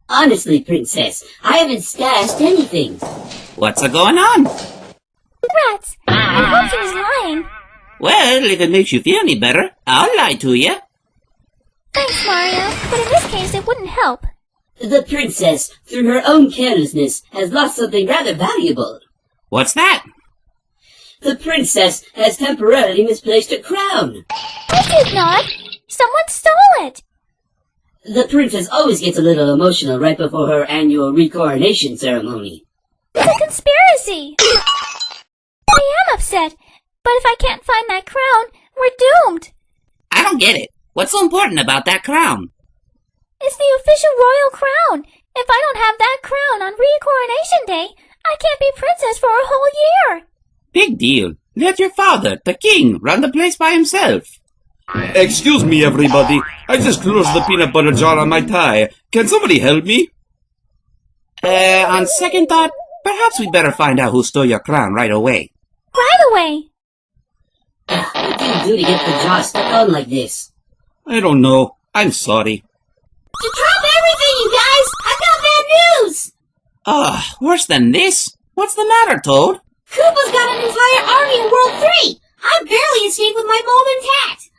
Honestly, Princess, I haven't stashed anything. What's going on? Rats, I hope he was lying. Well, if it makes you feel any better, I'll lie to you. Thanks, Mario, but in this case it wouldn't help. The princess, through her own carelessness, has lost something rather valuable. What's that? The princess has temporarily misplaced a crown. She did not. Someone stole it. The princess always gets a little emotional right before her annual recoronation ceremony. It's a conspiracy. I am upset, but if I can't find that crown, we're doomed. I don't get it. What's so important about that crown? It's the official royal crown. If I don't have that crown on recoronation day, I can't be princess for a whole year. Big deal. Let your father, the king, run the place by himself. Excuse me, everybody. I just closed the peanut butter jar on my tie. Can somebody help me? On second thought, perhaps we'd better find out who stole your crown right away. Right away. What do you do to get the jar stuck on like this? I don't know. I'm sorry. Drop everything, you guys! I got bad news! Worse than this? What's the matter, Toad? Koopa's got an entire army in World 3! I barely escaped with my mom intact!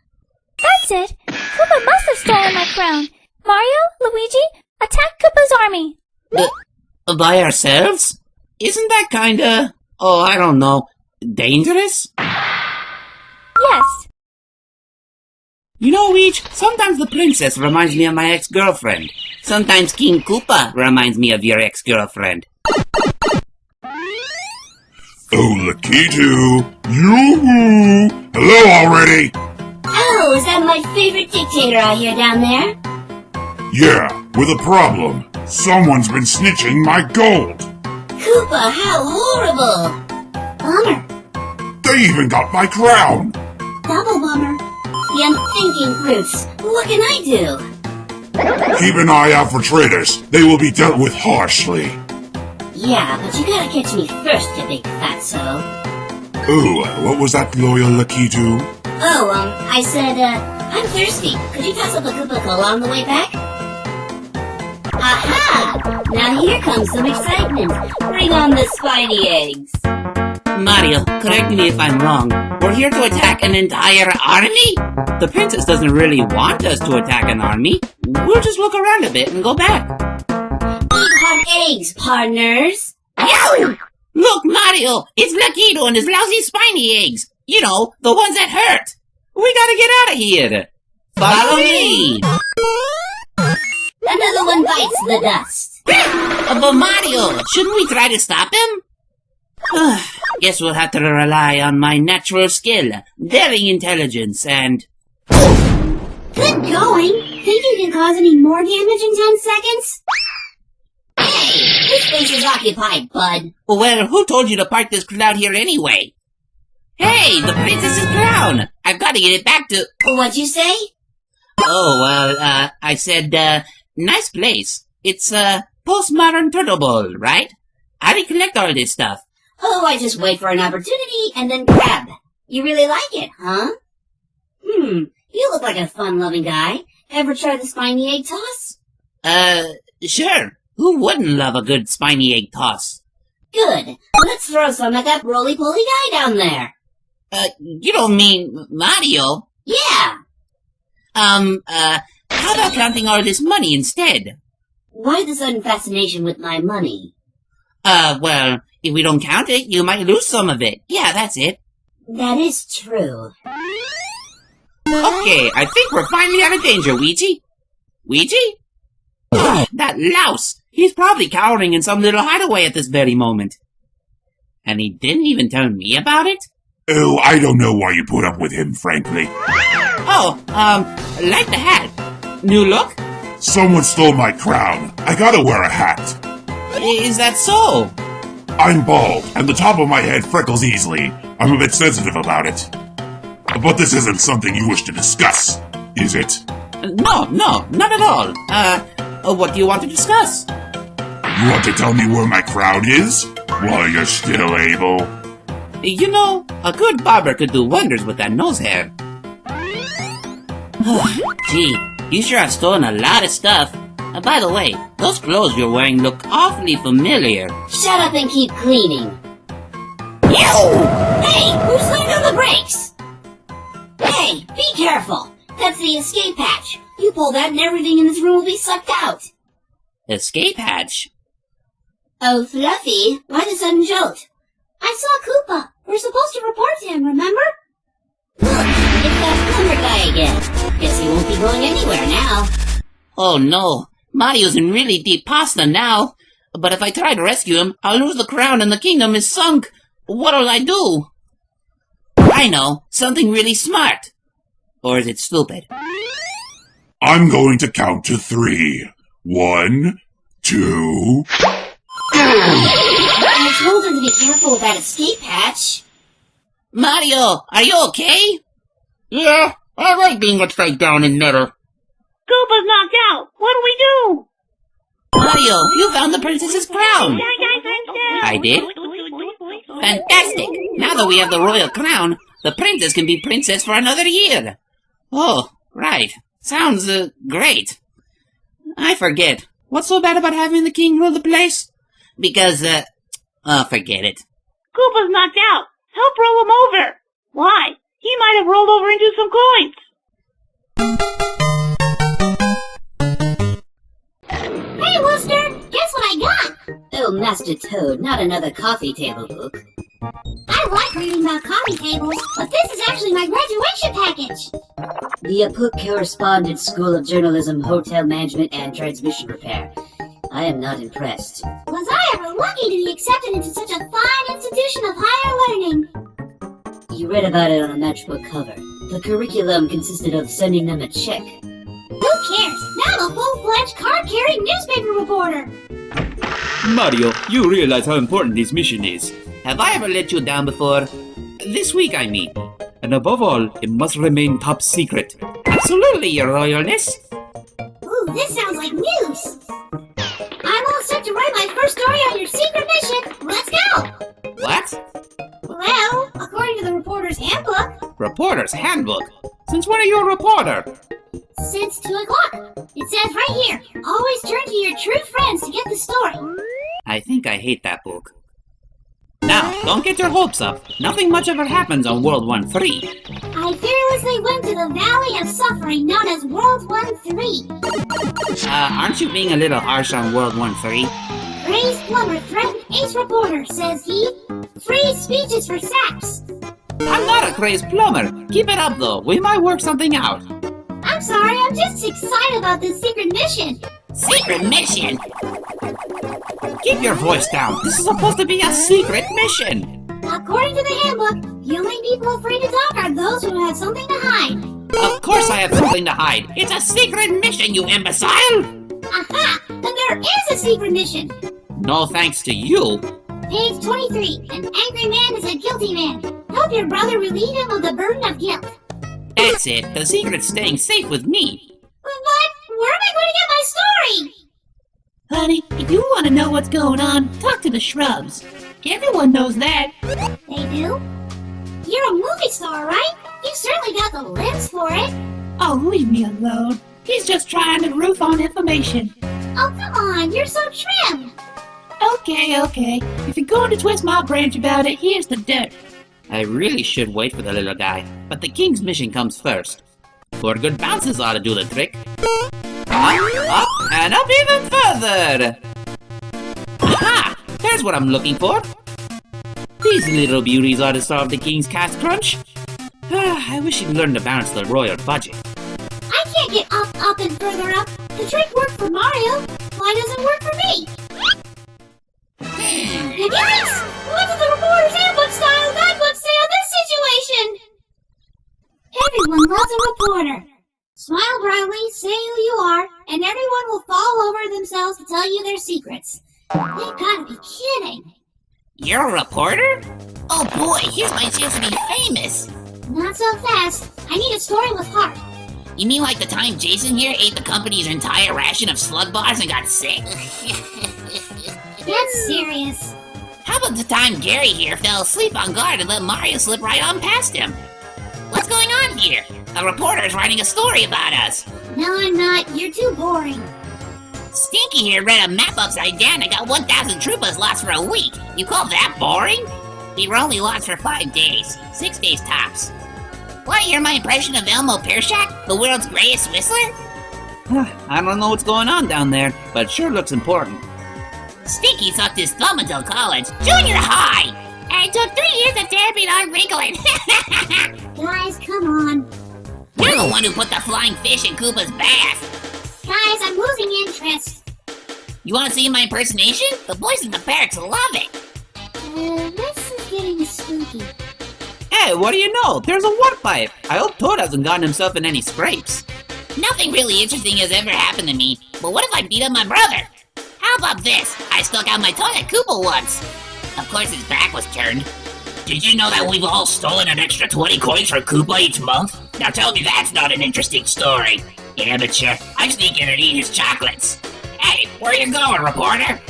That's it. Koopa must have stolen my crown. Mario, Luigi, attack Koopa's army. By ourselves? Isn't that kinda, I don't know, dangerous? Yes. You know, Weech, sometimes the princess reminds me of my ex-girlfriend. Sometimes King Koopa reminds me of your ex-girlfriend. Oh, Lakitu! Yoo-hoo! Hello already! Oh, is that my favorite dictator I hear down there? Yeah, with a problem. Someone's been snitching my gold! Koopa, how horrible! Bummer. They even got my crown! Double bummer. The unthinking brutes. What can I do? Keep an eye out for traitors. They will be dealt with harshly. Yeah, but you gotta catch me first, you big fatso. Ooh, what was that, loyal Lakitu? Oh, I said, I'm thirsty. Could you toss up a Koopa Cola on the way back? Aha! Now here comes some excitement. Bring on the Spiny eggs. Mario, correct me if I'm wrong. We're here to attack an entire army? The princess doesn't really want us to attack an army. We'll just look around a bit and go back. Eat hot eggs, partners. Yow! Look, Mario! It's Lakitu and his lousy spiny eggs! You know, the ones that hurt! We gotta get out of here! Follow me! Another one bites the dust. But Mario, shouldn't we try to stop him? Guess we'll have to rely on my natural skill, daring intelligence, and... Good going! Think you can cause any more damage in 10 seconds? Hey! This space is occupied, bud. Well, who told you to park this crowd here anyway? Hey, the princess's crown! I've got to get it back to... What'd you say? I said, nice place. It's, postmodern turtle ball, right? How do you collect all this stuff? Oh, I just wait for an opportunity and then grab. You really like it, huh? You look like a fun-loving guy. Ever try the spiny egg toss? Sure. Who wouldn't love a good spiny egg toss? Good. Let's throw some at that roly-poly guy down there. You don't mean Mario? Yeah. How about counting all this money instead? Why the sudden fascination with my money? Well, if we don't count it, you might lose some of it. Yeah, that's it. That is true. Okay, I think we're finally out of danger, Ouija. Ouija? That louse! He's probably cowering in some little hideaway at this very moment. And he didn't even tell me about it? Oh, I don't know why you put up with him, frankly. Like the hat. New look? Someone stole my crown. I gotta wear a hat. Is that so? I'm bald, and the top of my head freckles easily. I'm a bit sensitive about it. But this isn't something you wish to discuss, is it? No, not at all. What do you want to discuss? You want to tell me where my crown is? While you're still able? You know, a good barber could do wonders with that nose hair. Gee, you sure have stolen a lot of stuff. By the way, those clothes you're wearing look awfully familiar. Shut up and keep cleaning. Hey, who slammed on the brakes? Hey, be careful. That's the escape hatch. You pull that and everything in this room will be sucked out. Escape hatch? Oh, Fluffy, why the sudden jolt? I saw Koopa. We're supposed to report to him, remember? Look, it's that plumber guy again. Guess he won't be going anywhere now. Oh no, Mario's in really deep pasta now. But if I try to rescue him, I'll lose the crown and the kingdom is sunk. What'll I do? I know, something really smart. Or is it stupid? I'm going to count to 3. 1, 2... I told him to be careful with that escape hatch. Mario, are you okay? Yeah, I like being upside down in middle. Koopa's knocked out. What do we do? Mario, you found the princess's crown. I did? Fantastic! Now that we have the royal crown, the princess can be princess for another year. Oh, right. Sounds, great. I forget. What's so bad about having the king rule the place? Because, forget it. Koopa's knocked out. Help roll him over. Why? He might have rolled over into some coins. Hey, Wooster, guess what I got? Oh, Master Toad, not another coffee table book. I like reading about coffee tables, but this is actually my graduation package. The Apuk Correspondence School of Journalism, Hotel Management, and Transmission Repair. I am not impressed. Was I ever lucky to be accepted into such a fine institution of higher learning? You read about it on a matchbook cover. The curriculum consisted of sending them a check. Who cares? Now I'm a full-fledged card-carrying newspaper reporter. Mario, you realize how important this mission is. Have I ever let you down before? This week, I mean. And above all, it must remain top secret. Absolutely, Your Royalness. Ooh, this sounds like news. I'm all set to write my first story on your secret mission. Let's go! What? Well, according to the reporter's handbook, Reporter's handbook? Since when are you a reporter? since 2 o'clock. It says right here, always turn to your true friends to get the story. I think I hate that book. Now, don't get your hopes up. Nothing much ever happens on World 1-3. I fearlessly went to the Valley of Suffering known as World 1-3. Aren't you being a little harsh on World 1-3? Ray's plumber threatened Ace Reporter, says he. Free speeches for saps. I'm not a crazed plumber. Keep it up, though. We might work something out. I'm sorry, I'm just excited about this secret mission. Secret mission? Keep your voice down. This is supposed to be a secret mission. According to the handbook, the only people afraid to talk are those who have something to hide. Of course I have something to hide. It's a secret mission, you imbecile! Aha! Then there is a secret mission. No thanks to you. Page 23. An angry man is a guilty man. Help your brother relieve him of the burden of guilt. That's it. The secret's staying safe with me. But where am I going to get my story? Honey, if you want to know what's going on, talk to the shrubs. Everyone knows that. They do? You're a movie star, right? You certainly got the lips for it. Oh, leave me alone. He's just trying to roof on information. Oh, come on. You're so trim. Okay. If you're going to twist my branch about it, here's the dirt. I really should wait for the little guy, but the king's mission comes first. 4 good bounces ought to do the trick. Up, and up even further! Aha! There's what I'm looking for. These little beauties ought to solve the king's cash crunch. I wish he'd learn to balance the royal budget. I can't get up, and further up. The trick worked for Mario. Why doesn't it work for me? Yikes! What does the reporter's handbook style guidebook say on this situation? Everyone loves a reporter. Smile brightly, say who you are, and everyone will fall over themselves to tell you their secrets. They've got to be kidding. You're a reporter? Oh boy, here's my chance to be famous. Not so fast. I need a story with heart. You mean like the time Jason here ate the company's entire ration of slug bars and got sick? That's serious. How about the time Gary here fell asleep on guard and let Mario slip right on past him? What's going on here? A reporter's writing a story about us. No, I'm not. You're too boring. Stinky here read a map upside down and got 1,000 Troopas lost for a week. You call that boring? We were only lost for 5 days. 6 days tops. What, you're my impression of Elmo Pearshot, the world's greatest whistler? I don't know what's going on down there, but it sure looks important. Stinky sucked his thumb until college, junior high! And it took 3 years of therapy to unwrinkle it. Guys, come on. You're the one who put the flying fish in Koopa's bath. Guys, I'm losing interest. You want to see my impersonation? The boys in the barracks love it. This is getting spooky. Hey, what do you know? There's a warp pipe. I hope Toad hasn't gotten himself in any scrapes. Nothing really interesting has ever happened to me, but what if I beat up my brother? How about this? I stuck out my tongue at Koopa once. Of course his back was turned. Did you know that we've all stolen an extra 20 coins from Koopa each month? Now tell me that's not an interesting story. Amateur, I sneak in and eat his chocolates. Hey, where you going, reporter?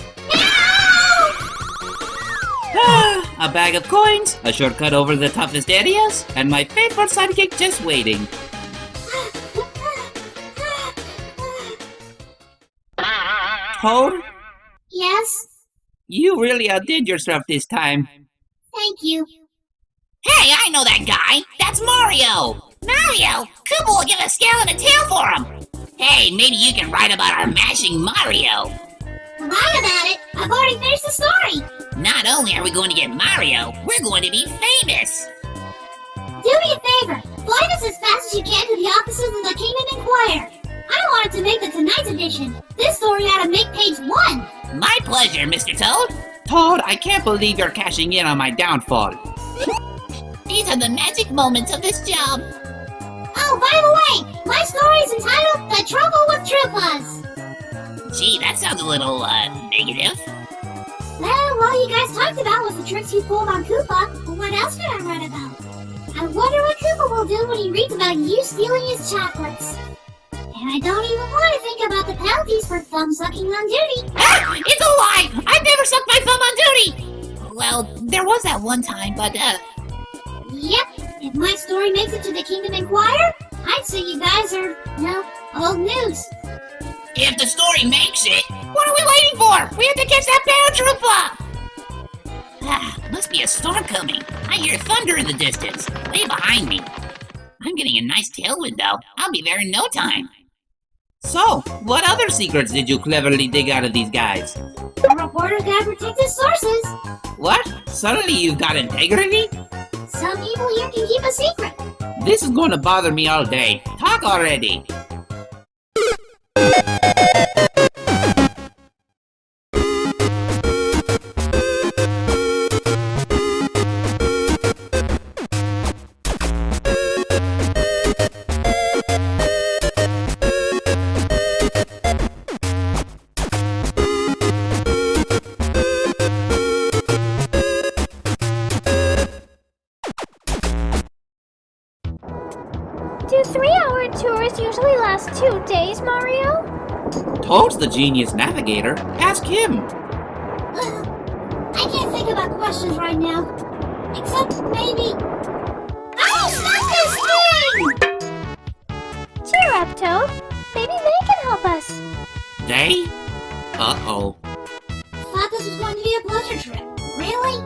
A bag of coins, a shortcut over the toughest areas, and my favorite sidekick just waiting. Toad, Yes? you really outdid yourself this time. Thank you. Hey, I know that guy. That's Mario. Mario? Koopa will give a scale and a tail for him. Hey, maybe you can write about our mashing Mario. Write about it. I've already finished the story. Not only are we going to get Mario, we're going to be famous. Do me a favor. Fly this as fast as you can to the offices of the Kingdom Inquirer. I wanted to make the Tonight's edition. This story ought to make page 1. My pleasure, Mr. Toad. Toad, I can't believe you're cashing in on my downfall. These are the magic moments of this job. Oh, by the way, my story is entitled The Trouble with Troopas. Gee, that sounds a little, negative. Well, all you guys talked about was the tricks you pulled on Koopa, but what else could I write about? I wonder what Koopa will do when he reads about you stealing his chocolates. And I don't even want to think about the penalties for thumb sucking on duty. Ah, it's a lie! I've never sucked my thumb on duty! Well, there was that one time, but, Yep, if my story makes it to the Kingdom Inquirer, I'd say you guys are, old news. if the story makes it, what are we waiting for? We have to catch that paratroopa! Ah, must be a storm coming. I hear thunder in the distance, way behind me. I'm getting a nice tailwind, though. I'll be there in no time. So, what other secrets did you cleverly dig out of these guys? A reporter's gotta protect his sources. What? Suddenly you've got integrity? Some people here can keep a secret. This is going to bother me all day. Talk already. Do 3-hour tours usually last 2 days, Mario? Toad's the genius navigator. Ask him. I can't think about questions right now. Except maybe... Oh, stop this thing! Cheer up, Toad. Maybe they can help us. They? Uh-oh. Thought this was going to be a pleasure trip. Really?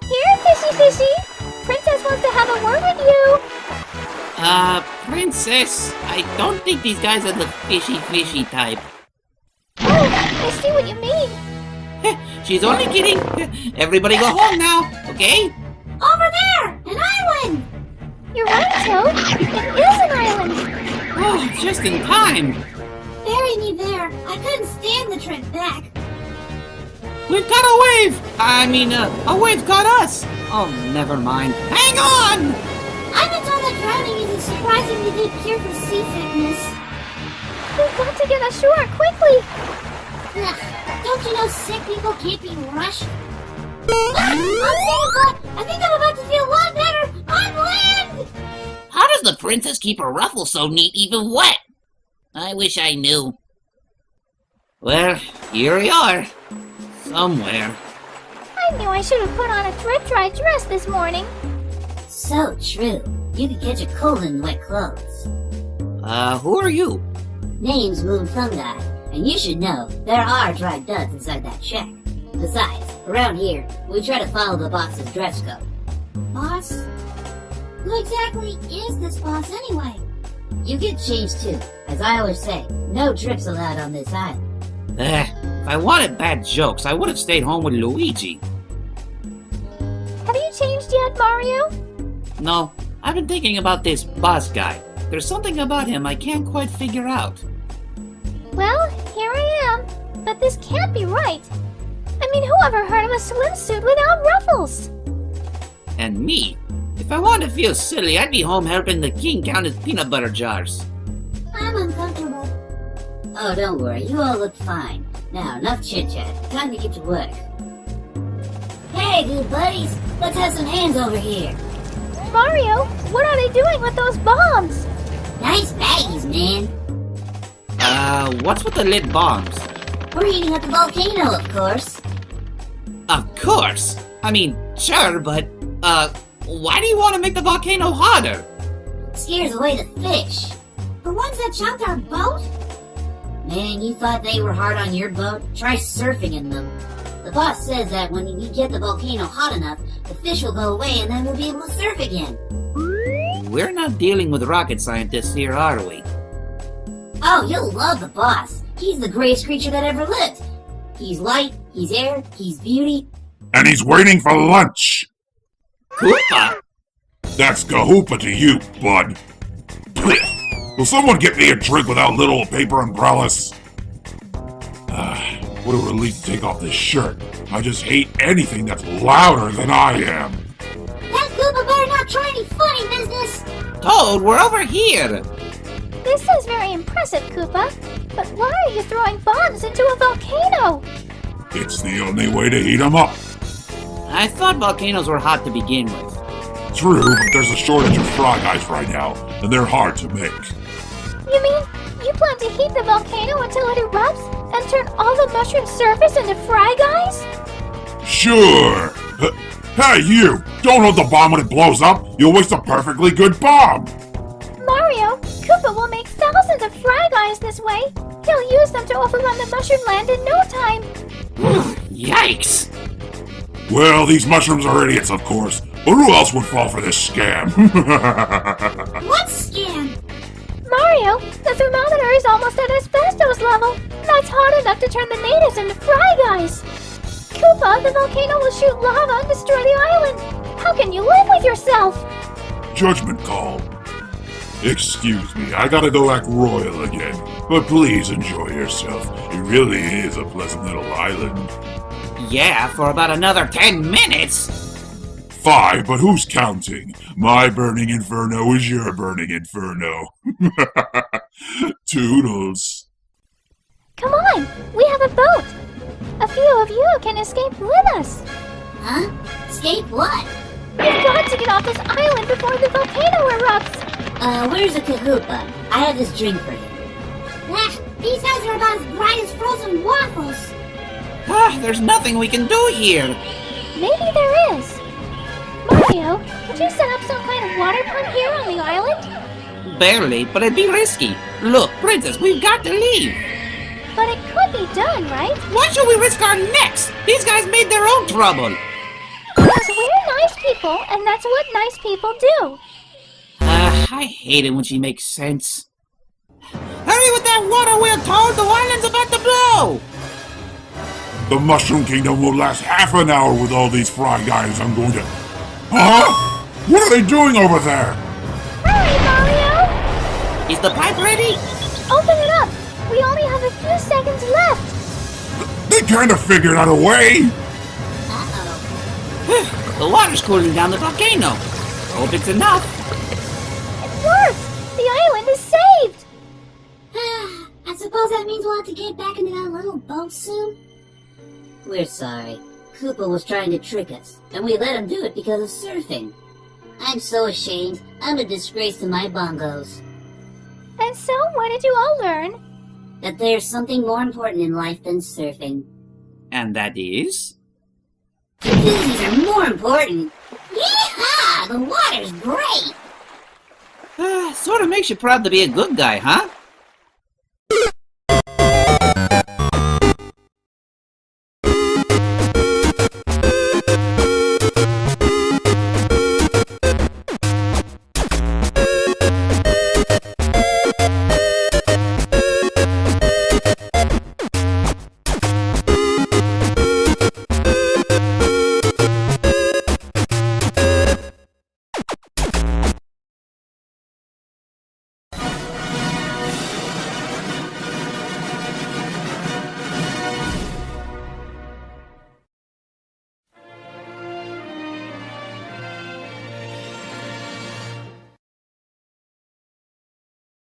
Here, Fishy Fishy. Princess wants to have a word with you. Princess, I don't think these guys are the fishy type. Oh, I see what you mean. She's only kidding. Everybody go home now, okay? Over there! An island! You're right, Toad. It is an island. Oh, just in time. Bury me there. I couldn't stand the trip back. We've got a wave. A wave got us. Oh, never mind. Hang on! I've been told that drowning is a surprisingly good cure for seasickness. We've got to get ashore quickly. Ugh, don't you know sick people can't be rushed? On second thought, I think I'm about to feel a lot better on land! How does the princess keep her ruffles so neat even wet? I wish I knew. Well, here we are. Somewhere. I knew I should have put on a drip-dry dress this morning. So true. You could catch a cold in wet clothes. Who are you? Name's Moon Fungi, And you should know, there are dry duds inside that shack. Besides, around here, we try to follow the boss's dress code. Boss? Who exactly is this boss anyway? You get changed too. As I always say, no trips allowed on this island. If I wanted bad jokes, I would have stayed home with Luigi. Have you changed yet, Mario? No, I've been thinking about this boss guy. There's something about him I can't quite figure out. Well, here I am. But this can't be right. I mean, who ever heard of a swimsuit without ruffles? And me? If I wanted to feel silly, I'd be home helping the king count his peanut butter jars. I'm uncomfortable. Oh, don't worry, you all look fine. Now, enough chit-chat. Time to get to work. Hey, good buddies, let's have some hands over here. Mario, what are they doing with those bombs? Nice baggies, man. What's with the lit bombs? We're heating up the volcano, of course. Of course! I mean, sure, but, why do you want to make the volcano hotter? Scares away the fish. The ones that chopped our boat? Man, you thought they were hard on your boat? Try surfing in them. The boss says that when we get the volcano hot enough, the fish will go away and then we'll be able to surf again. We're not dealing with rocket scientists here, are we? Oh, you'll love the boss. He's the greatest creature that ever lived. He's light, he's air, he's beauty. And he's waiting for lunch! Koopa! That's Kahoopa to you, bud. Will someone get me a drink without little paper umbrellas? What a relief to take off this shirt. I just hate anything that's louder than I am. That Koopa better not try any funny business. Toad, we're over here! This is very impressive, Koopa. But why are you throwing bombs into a volcano? It's the only way to heat them up. I thought volcanoes were hot to begin with. True, but there's a shortage of frog eyes right now, and they're hard to make. You mean you plan to heat the volcano until it erupts and turn all the mushroom surface into fry guys? Sure! Hey, you! Don't hold the bomb when it blows up! You'll waste a perfectly good bomb! Mario, Koopa will make thousands of fry guys this way. He'll use them to overrun the mushroom land in no time. Yikes! Well, these mushrooms are idiots, of course. But who else would fall for this scam? What scam? Mario, the thermometer is almost at asbestos level. That's hot enough to turn the natives into fry guys. Koopa, the volcano will shoot lava and destroy the island. How can you live with yourself? Judgment call. Excuse me, I gotta go act royal again. But please enjoy yourself. It really is a pleasant little island. Yeah, for about another 10 minutes! 5, but who's counting? My burning inferno is your burning inferno. Toodles. Come on, we have a boat. A few of you can escape with us. Huh? Escape what? We've got to get off this island before the volcano erupts. Where's the Kahoopa? I have this drink for him. These guys are about as bright as frozen waffles. There's nothing we can do here. Maybe there is. Mario, could you set up some kind of water pump here on the island? Barely, but it'd be risky. Look, Princess, we've got to leave. But it could be done, right? Why should we risk our necks? These guys made their own trouble. Because we're nice people, and that's what nice people do. I hate it when she makes sense. Hurry with that water wheel, Toad! The island's about to blow! The Mushroom Kingdom will last half an hour with all these fry guys. I'm going to... Huh? What are they doing over there? Hurry, Mario! Is the pipe ready? Open it up! We only have a few seconds left! They kind of figured out a way! The water's cooling down the volcano. Hope it's enough. It worked! The island is saved! I suppose that means we'll have to get back into that little boat soon? We're sorry. Koopa was trying to trick us, and we let him do it because of surfing. I'm so ashamed. I'm a disgrace to my bongos. And so, what did you all learn? That there's something more important in life than surfing. And that is? Jacuzzis are more important. Yeehaw! The water's great! Sort of makes you proud to be a good guy, huh?